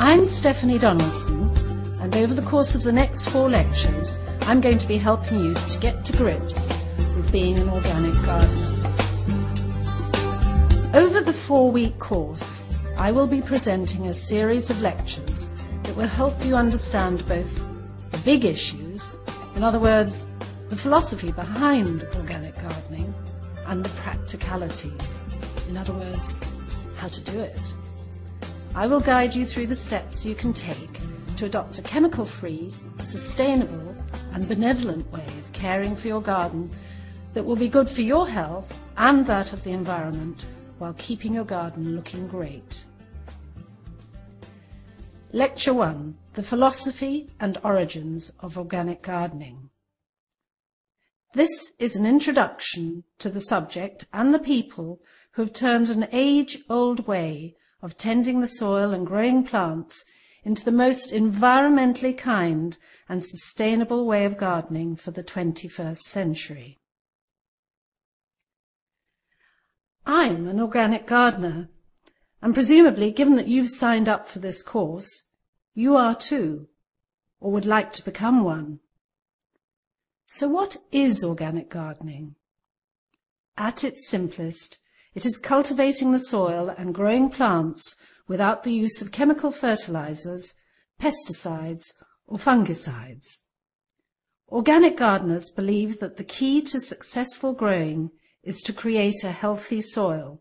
I'm Stephanie Donaldson, and over the course of the next 4 lectures, I'm going to be helping you to get to grips with being an organic gardener. Over the 4-week course, I will be presenting a series of lectures that will help you understand both the big issues, in other words, the philosophy behind organic gardening, and the practicalities, in other words, how to do it. I will guide you through the steps you can take to adopt a chemical-free, sustainable and benevolent way of caring for your garden that will be good for your health and that of the environment while keeping your garden looking great. Lecture 1: The Philosophy and Origins of Organic Gardening. This is an introduction to the subject and the people who have turned an age-old way of tending the soil and growing plants into the most environmentally kind and sustainable way of gardening for the 21st century. I'm an organic gardener, and presumably, given that you've signed up for this course, you are too, or would like to become one. So what is organic gardening? At its simplest, it is cultivating the soil and growing plants without the use of chemical fertilizers, pesticides, or fungicides. Organic gardeners believe that the key to successful growing is to create a healthy soil.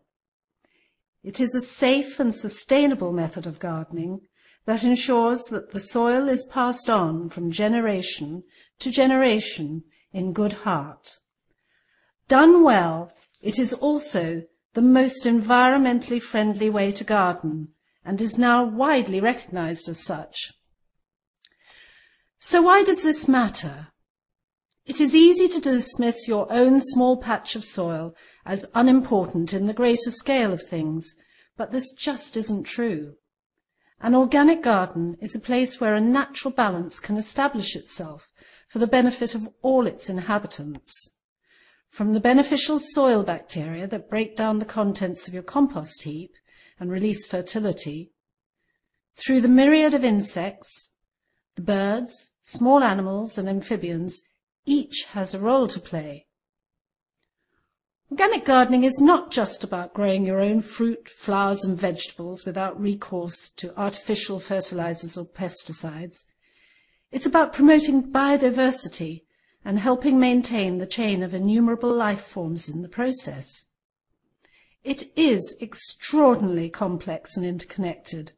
It is a safe and sustainable method of gardening that ensures that the soil is passed on from generation to generation in good heart. Done well, it is also the most environmentally friendly way to garden and is now widely recognized as such. So why does this matter? It is easy to dismiss your own small patch of soil as unimportant in the greater scale of things, but this just isn't true. An organic garden is a place where a natural balance can establish itself for the benefit of all its inhabitants. From the beneficial soil bacteria that break down the contents of your compost heap and release fertility, through the myriad of insects, the birds, small animals and amphibians, each has a role to play. Organic gardening is not just about growing your own fruit, flowers and vegetables without recourse to artificial fertilizers or pesticides. It's about promoting biodiversity and helping maintain the chain of innumerable life forms in the process. It is extraordinarily complex and interconnected.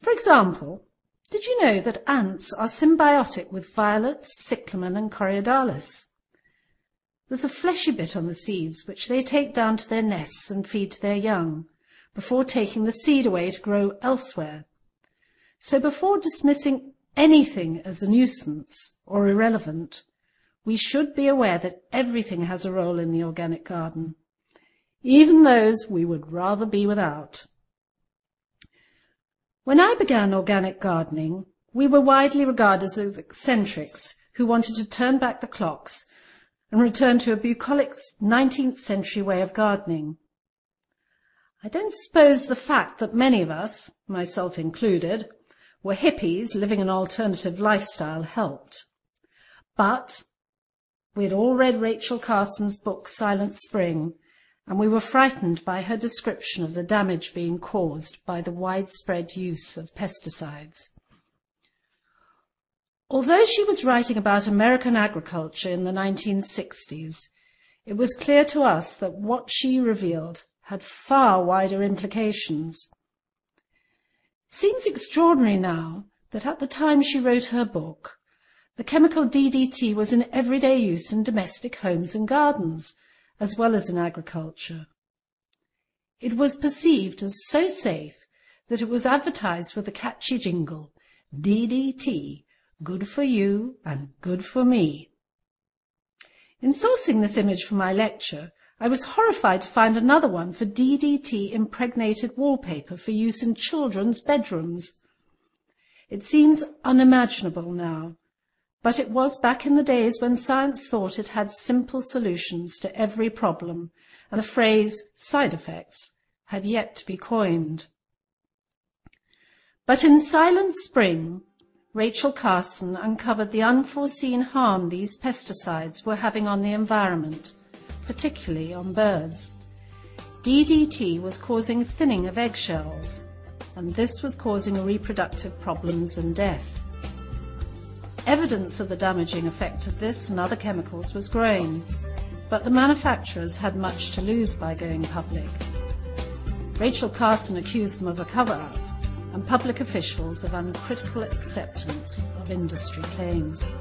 For example, did you know that ants are symbiotic with violets, cyclamen and coreodalis? There's a fleshy bit on the seeds which they take down to their nests and feed to their young, before taking the seed away to grow elsewhere. So before dismissing anything as a nuisance or irrelevant, we should be aware that everything has a role in the organic garden, even those we would rather be without. When I began organic gardening, we were widely regarded as eccentrics who wanted to turn back the clocks and return to a bucolic 19th century way of gardening. I don't suppose the fact that many of us, myself included, were hippies living an alternative lifestyle helped. But we had all read Rachel Carson's book Silent Spring, and we were frightened by her description of the damage being caused by the widespread use of pesticides. Although she was writing about American agriculture in the 1960s, it was clear to us that what she revealed had far wider implications. It seems extraordinary now that at the time she wrote her book, the chemical DDT was in everyday use in domestic homes and gardens, as well as in agriculture. It was perceived as so safe that it was advertised with a catchy jingle, DDT, good for you and good for me. In sourcing this image for my lecture, I was horrified to find another one for DDT-impregnated wallpaper for use in children's bedrooms. It seems unimaginable now, but it was back in the days when science thought it had simple solutions to every problem, and the phrase side effects had yet to be coined. But in Silent Spring, Rachel Carson uncovered the unforeseen harm these pesticides were having on the environment, particularly on birds. DDT was causing thinning of eggshells, and this was causing reproductive problems and death. Evidence of the damaging effect of this and other chemicals was growing, but the manufacturers had much to lose by going public. Rachel Carson accused them of a cover-up, and public officials of uncritical acceptance of industry claims.